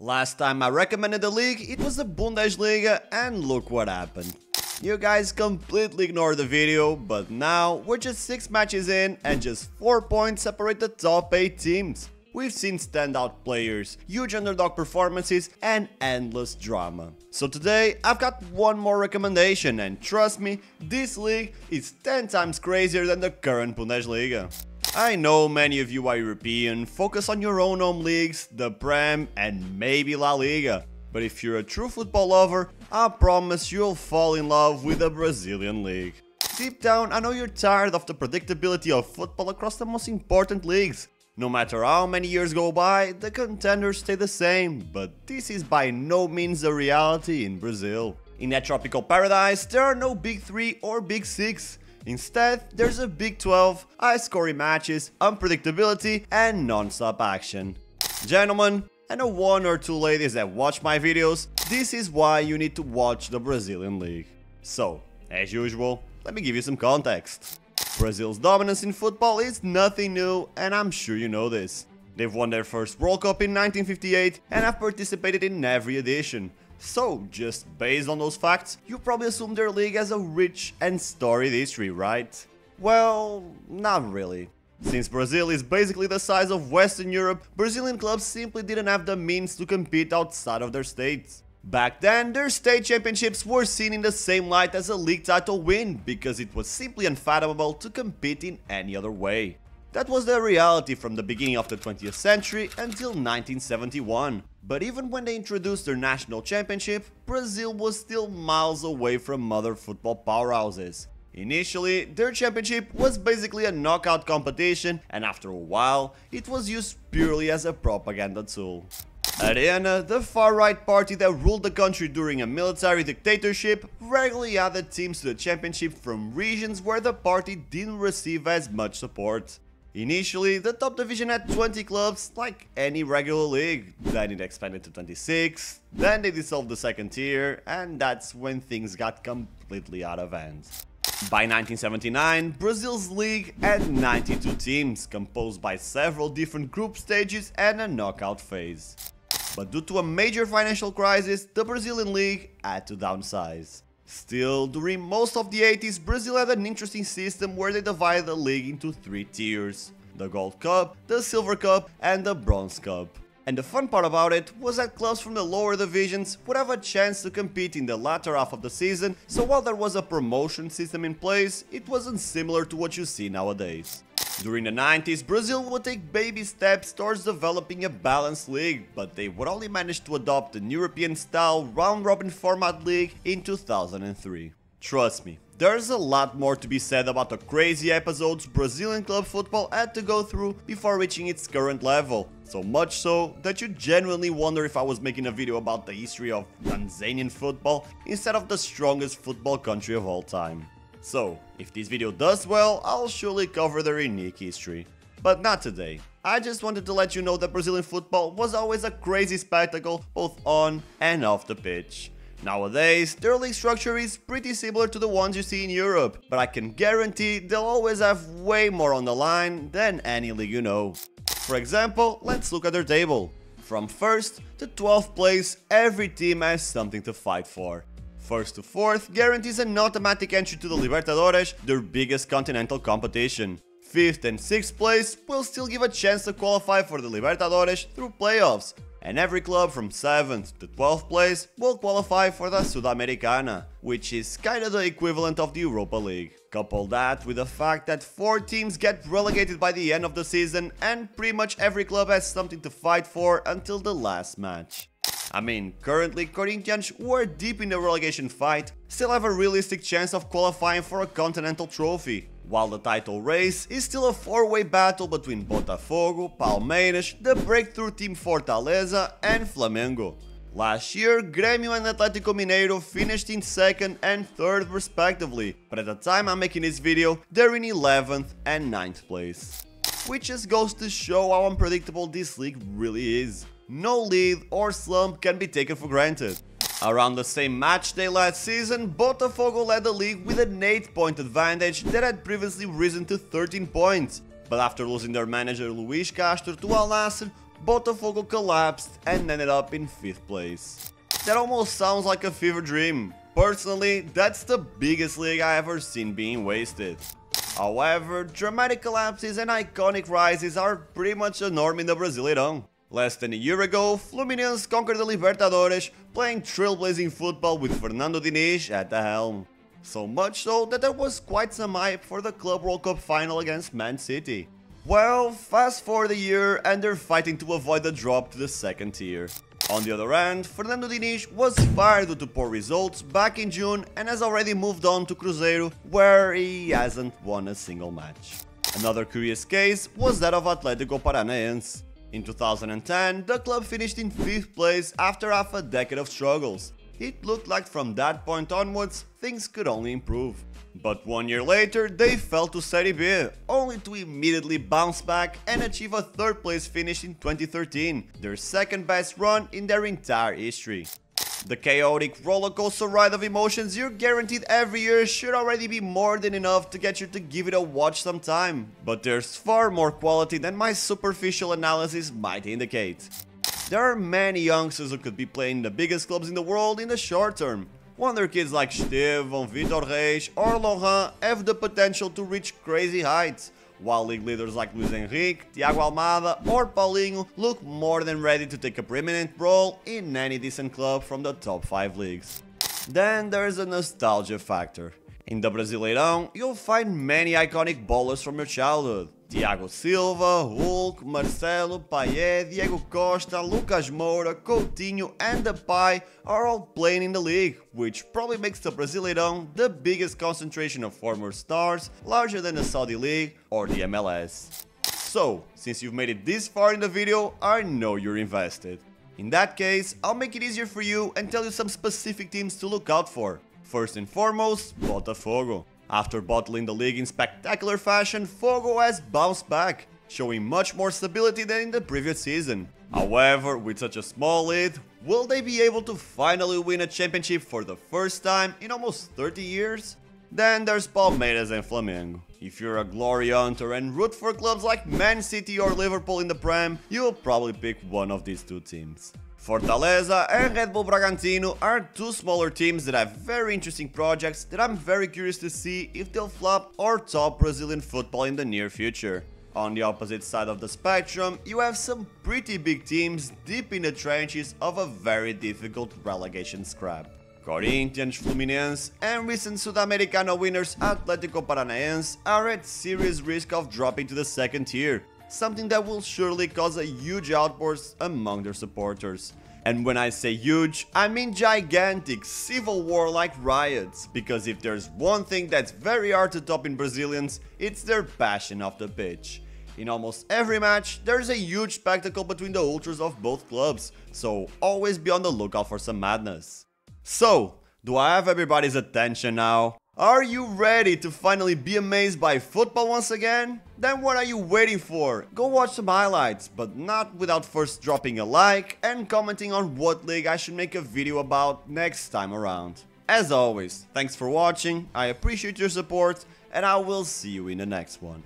Last time I recommended the league, it was the Bundesliga, and look what happened. You guys completely ignored the video, but now we're just 6 matches in and just 4 points separate the top 8 teams. We've seen standout players, huge underdog performances, and endless drama. So today, I've got one more recommendation, and trust me, this league is 10 times crazier than the current Bundesliga. I know many of you are European, focus on your own home leagues, the Prem, and maybe La Liga. But if you're a true football lover, I promise you'll fall in love with the Brazilian league. Deep down, I know you're tired of the predictability of football across the most important leagues. No matter how many years go by, the contenders stay the same, but this is by no means a reality in Brazil. In that tropical paradise, there are no Big 3 or Big 6. Instead, there's a Big 12, high-scoring matches, unpredictability, and non-stop action. Gentlemen, and the 1 or 2 ladies that watch my videos, this is why you need to watch the Brazilian league. So, as usual, let me give you some context. Brazil's dominance in football is nothing new, and I'm sure you know this. They've won their first World Cup in 1958 and have participated in every edition. So, just based on those facts, you probably assume their league has a rich and storied history, right? Well, not really. Since Brazil is basically the size of Western Europe, Brazilian clubs simply didn't have the means to compete outside of their states. Back then, their state championships were seen in the same light as a league title win, because it was simply unfathomable to compete in any other way. That was the reality from the beginning of the 20th century until 1971. But even when they introduced their national championship, Brazil was still miles away from other football powerhouses. Initially, their championship was basically a knockout competition, and after a while, it was used purely as a propaganda tool. Arena, the far-right party that ruled the country during a military dictatorship, regularly added teams to the championship from regions where the party didn't receive as much support. Initially, the top division had 20 clubs, like any regular league, then it expanded to 26, then they dissolved the second tier, and that's when things got completely out of hand. By 1979, Brazil's league had 92 teams, composed by several different group stages and a knockout phase. But due to a major financial crisis, the Brazilian league had to downsize. Still, during most of the 80s, Brazil had an interesting system where they divided the league into 3 tiers: the Gold Cup, the Silver Cup, and the Bronze Cup. And the fun part about it was that clubs from the lower divisions would have a chance to compete in the latter half of the season, so while there was a promotion system in place, it wasn't similar to what you see nowadays. During the 90s, Brazil would take baby steps towards developing a balanced league, but they would only manage to adopt an European-style round-robin format league in 2003. Trust me, there's a lot more to be said about the crazy episodes Brazilian club football had to go through before reaching its current level, so much so that you genuinely wonder if I was making a video about the history of Tanzanian football instead of the strongest football country of all time. So, if this video does well, I'll surely cover their unique history. But not today. I just wanted to let you know that Brazilian football was always a crazy spectacle, both on and off the pitch. Nowadays, their league structure is pretty similar to the ones you see in Europe, but I can guarantee they'll always have way more on the line than any league you know. For example, let's look at their table. From 1st to 12th place, every team has something to fight for. 1st to 4th guarantees an automatic entry to the Libertadores, their biggest continental competition. 5th and 6th place will still give a chance to qualify for the Libertadores through playoffs, and every club from 7th to 12th place will qualify for the Sudamericana, which is kinda the equivalent of the Europa League. Couple that with the fact that 4 teams get relegated by the end of the season, and pretty much every club has something to fight for until the last match. I mean, currently Corinthians, who are deep in the relegation fight, still have a realistic chance of qualifying for a continental trophy, while the title race is still a 4-way battle between Botafogo, Palmeiras, the breakthrough team Fortaleza, and Flamengo. Last year, Grêmio and Atlético Mineiro finished in 2nd and 3rd respectively, but at the time I'm making this video, they're in 11th and 9th place. Which just goes to show how unpredictable this league really is. No lead or slump can be taken for granted. Around the same match day last season, Botafogo led the league with an 8-point advantage that had previously risen to 13 points. But after losing their manager Luis Castro to Al Nassr, Botafogo collapsed and ended up in 5th place. That almost sounds like a fever dream. Personally, that's the biggest league I ever seen being wasted. However, dramatic collapses and iconic rises are pretty much the norm in the Brasileirão. Less than a year ago, Fluminense conquered the Libertadores, playing trailblazing football with Fernando Diniz at the helm. So much so that there was quite some hype for the Club World Cup final against Man City. Well, fast forward a year and they're fighting to avoid the drop to the 2nd tier. On the other hand, Fernando Diniz was fired due to poor results back in June and has already moved on to Cruzeiro, where he hasn't won a single match. Another curious case was that of Atlético Paranaense. In 2010, the club finished in 5th place after half a decade of struggles. It looked like from that point onwards, things could only improve. But 1 year later, they fell to Serie B, only to immediately bounce back and achieve a 3rd place finish in 2013, their 2nd best run in their entire history. The chaotic rollercoaster ride of emotions you're guaranteed every year should already be more than enough to get you to give it a watch sometime. But there's far more quality than my superficial analysis might indicate. There are many youngsters who could be playing the biggest clubs in the world in the short term. Wonder kids like Estêvão, Vitor Reis or Laurent have the potential to reach crazy heights, while league leaders like Luis Henrique, Thiago Almada or Paulinho look more than ready to take a preeminent role in any decent club from the top 5 leagues. Then there's a nostalgia factor. In the Brasileirão, you'll find many iconic ballers from your childhood. Thiago Silva, Hulk, Marcelo, Payet, Diego Costa, Lucas Moura, Coutinho and Depay are all playing in the league, which probably makes the Brasileirão the biggest concentration of former stars, larger than the Saudi League or the MLS. So, since you've made it this far in the video, I know you're invested. In that case, I'll make it easier for you and tell you some specific teams to look out for. First and foremost, Botafogo. After bottling the league in spectacular fashion, Fogo has bounced back, showing much more stability than in the previous season. However, with such a small lead, will they be able to finally win a championship for the first time in almost 30 years? Then there's Palmeiras and Flamengo. If you're a glory hunter and root for clubs like Man City or Liverpool in the Prem, you'll probably pick one of these two teams. Fortaleza and Red Bull Bragantino are two smaller teams that have very interesting projects that I'm very curious to see if they'll flop or top Brazilian football in the near future. On the opposite side of the spectrum, you have some pretty big teams deep in the trenches of a very difficult relegation scrap. Corinthians, Fluminense and recent Sudamericano winners Atlético Paranaense are at serious risk of dropping to the 2nd tier. Something that will surely cause a huge outburst among their supporters. And when I say huge, I mean gigantic, civil war-like riots, because if there's one thing that's very hard to top in Brazilians, it's their passion off the pitch. In almost every match, there's a huge spectacle between the ultras of both clubs, so always be on the lookout for some madness. So, do I have everybody's attention now? Are you ready to finally be amazed by football once again? Then what are you waiting for? Go watch some highlights, but not without first dropping a like and commenting on what league I should make a video about next time around. As always, thanks for watching, I appreciate your support, and I will see you in the next one.